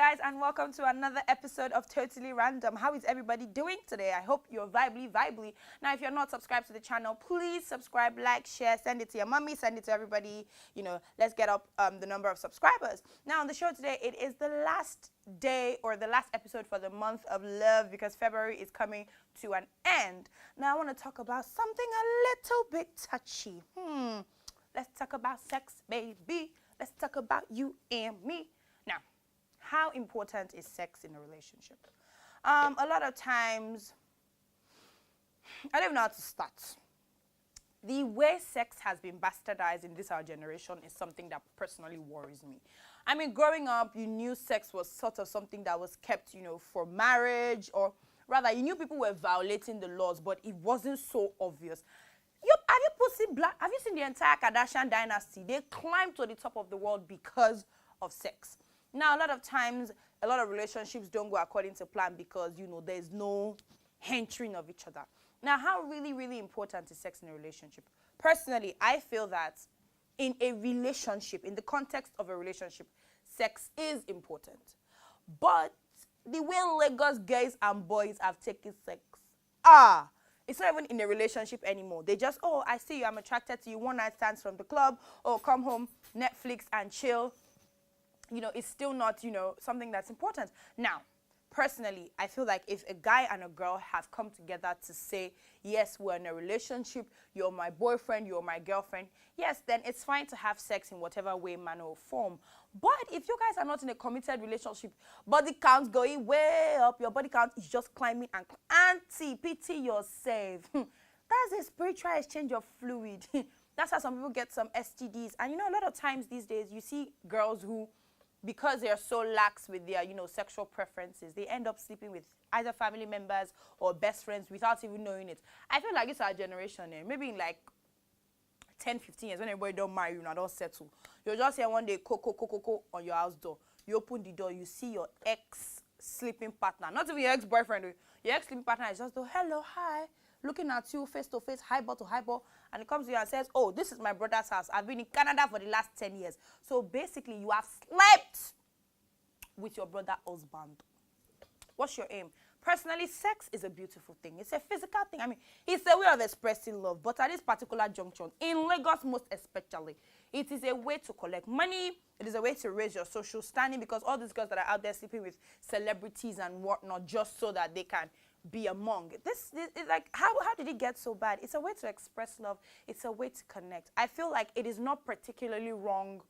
guys, and welcome to another episode of Totally Random. How is everybody doing today? I hope you're vibely. Now, if you're not subscribed to the channel, please subscribe, like, share, send it to your mommy, send it to everybody. You know, let's get up the number of subscribers. Now, on the show today, it is the last day or the last episode for the month of love because February is coming to an end. Now, I want to talk about something a little bit touchy. Let's talk about sex, baby. Let's talk about you and me. Now, how important is sex in a relationship? A lot of times, I don't even know how to start. The way sex has been bastardized in our generation is something that personally worries me. I mean, growing up, you knew sex was sort of something that was kept, for marriage, or rather, you knew people were violating the laws, but it wasn't so obvious. Have you seen the entire Kardashian dynasty? They climbed to the top of the world because of sex. Now, a lot of times, a lot of relationships don't go according to plan because, there's no hindering of each other. Now, how really important is sex in a relationship? Personally, I feel that in a relationship, in the context of a relationship, sex is important. But the way Lagos guys and boys have taken sex, it's not even in a relationship anymore. They just, I see you, I'm attracted to you, one night stands from the club, come home, Netflix and chill. It's still not, something that's important. Now, personally, I feel like if a guy and a girl have come together to say, yes, we're in a relationship, you're my boyfriend, you're my girlfriend, yes, then it's fine to have sex in whatever way, manner, or form. But if you guys are not in a committed relationship, body count going way up, your body count is just climbing and auntie, pity yourself. That's a spiritual exchange of fluid. That's how some people get some STDs. And a lot of times these days, you see girls who, because they are so lax with their, sexual preferences, they end up sleeping with either family members or best friends without even knowing it. I feel like it's our generation, maybe in like 10, 15 years, when everybody don't marry you and don't settle. You'll just hear one day, co on your house door. You open the door, you see your ex-sleeping partner. Not even your ex-boyfriend. Your ex-sleeping partner is just, hello, hi, looking at you face to face, highball to highball, and he comes to you and says, this is my brother's house. I've been in Canada for the last 10 years. So basically, you have slept with your brother's husband. What's your aim? Personally, sex is a beautiful thing. It's a physical thing. I mean, it's a way of expressing love. But at this particular junction, in Lagos most especially, it is a way to collect money. It is a way to raise your social standing because all these girls that are out there sleeping with celebrities and whatnot just so that they can be among. This is like, how did it get so bad? It's a way to express love. It's a way to connect. I feel like it is not particularly wrong.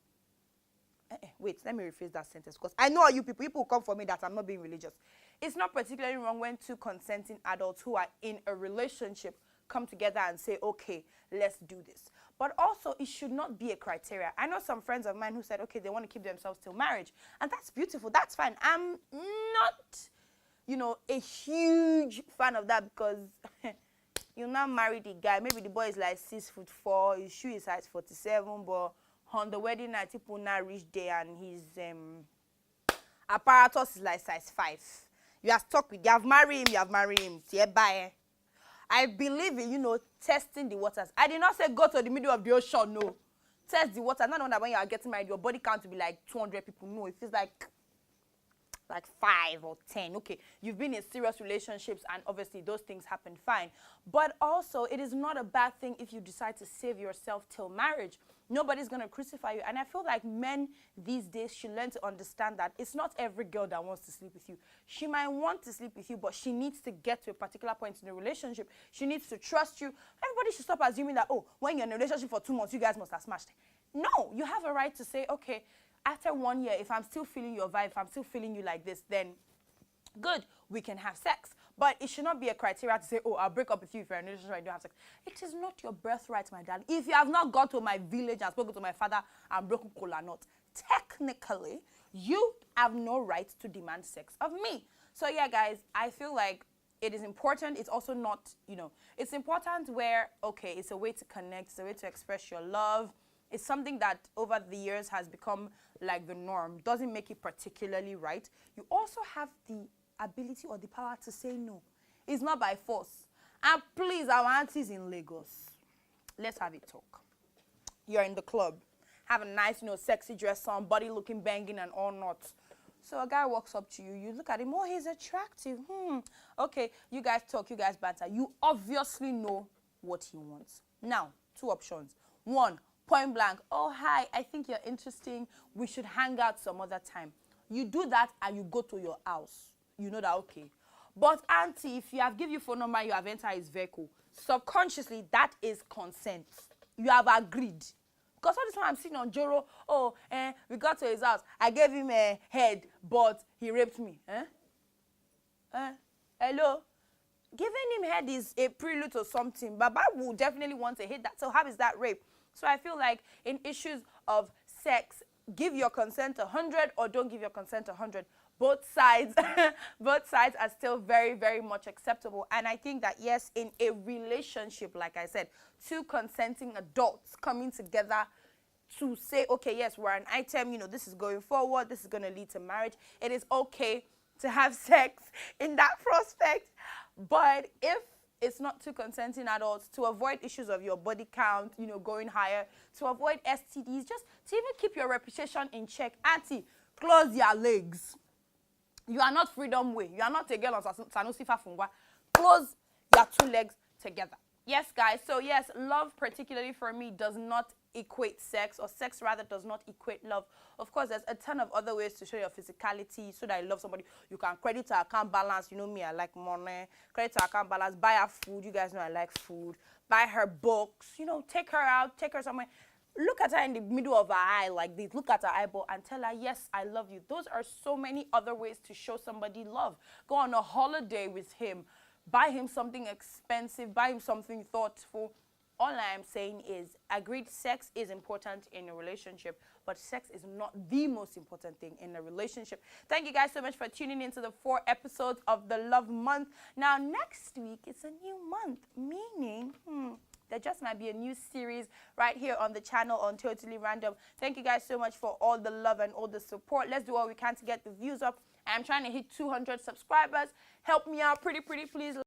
Wait, let me rephrase that sentence because I know all you people come for me that I'm not being religious. It's not particularly wrong when two consenting adults who are in a relationship come together and say, okay, let's do this. But also, it should not be a criteria. I know some friends of mine who said, okay, they want to keep themselves till marriage. And that's beautiful. That's fine. I'm not, a huge fan of that because you now marry the guy. Maybe the boy is like 6'4", his shoe is size 47, but on the wedding night, people now reach there and his apparatus is like size 5. You are stuck with, you have married him, bye. I believe in, testing the waters. I did not say go to the middle of the ocean, no. Test the water. Not that when you are getting married, your body count will be like 200 people. No, it feels like 5 or 10. Okay, you've been in serious relationships and obviously those things happen fine. But also, it is not a bad thing if you decide to save yourself till marriage. Nobody's going to crucify you. And I feel like men these days should learn to understand that it's not every girl that wants to sleep with you. She might want to sleep with you, but she needs to get to a particular point in the relationship. She needs to trust you. Everybody should stop assuming that, when you're in a relationship for 2 months, you guys must have smashed. No, you have a right to say, okay, after 1 year, if I'm still feeling your vibe, if I'm still feeling you like this, then good, we can have sex. But it should not be a criteria to say, I'll break up with you if you're in a relationship and you don't have sex. It is not your birthright, my darling. If you have not gone to my village and spoken to my father and broken cola nut, technically, you have no right to demand sex of me. So yeah, guys, I feel like it is important. It's also not, it's important where, okay, it's a way to connect, it's a way to express your love. It's something that over the years has become like the norm. Doesn't make it particularly right. You also have the ability or the power to say no. It's not by force. And please, our aunties in Lagos, let's have a talk. You're in the club, have a nice, sexy dress on, body looking banging and all not. So a guy walks up to you, you look at him, oh, he's attractive. Okay, you guys talk, you guys banter. You obviously know what he wants. Now, two options. One, point blank, oh, hi, I think you're interesting. We should hang out some other time. You do that and you go to your house. You know that, okay. But auntie, if you have given your phone number, you have entered his vehicle, subconsciously, that is consent. You have agreed. Because all this time I'm sitting on Joro, we got to his house. I gave him a head, but he raped me. Hello? Giving him head is a prelude or something. Baba will definitely want to hit that. So how is that rape? So I feel like in issues of sex, give your consent 100 or don't give your consent 100. Both sides, both sides are still very, very much acceptable. And I think that, yes, in a relationship, like I said, two consenting adults coming together to say, okay, yes, we're an item, you know, this is going forward, this is going to lead to marriage. It is okay to have sex in that prospect. But if it's not two consenting adults, to avoid issues of your body count, you know, going higher, to avoid STDs, just to even keep your reputation in check. Auntie, close your legs. You are not Freedom Way. You are not a girl on Sanusi Fafungwa. Close your two legs together. Yes, guys. So, yes, love, particularly for me, does not equate sex, or sex, rather, does not equate love. Of course, there's a ton of other ways to show your physicality so that you love somebody. You can credit to account balance. You know me, I like money. Credit to account balance. Buy her food. You guys know I like food. Buy her books. You know, take her out. Take her somewhere. Look at her in the middle of her eye like this. Look at her eyeball and tell her, yes, I love you. Those are so many other ways to show somebody love. Go on a holiday with him. Buy him something expensive. Buy him something thoughtful. All I am saying is, agreed, sex is important in a relationship, but sex is not the most important thing in a relationship. Thank you guys so much for tuning into the 4 episodes of the Love Month. Now, next week, it's a new month, meaning... there just might be a new series right here on the channel on Totally Random. Thank you guys so much for all the love and all the support. Let's do all we can to get the views up. I'm trying to hit 200 subscribers. Help me out, pretty please.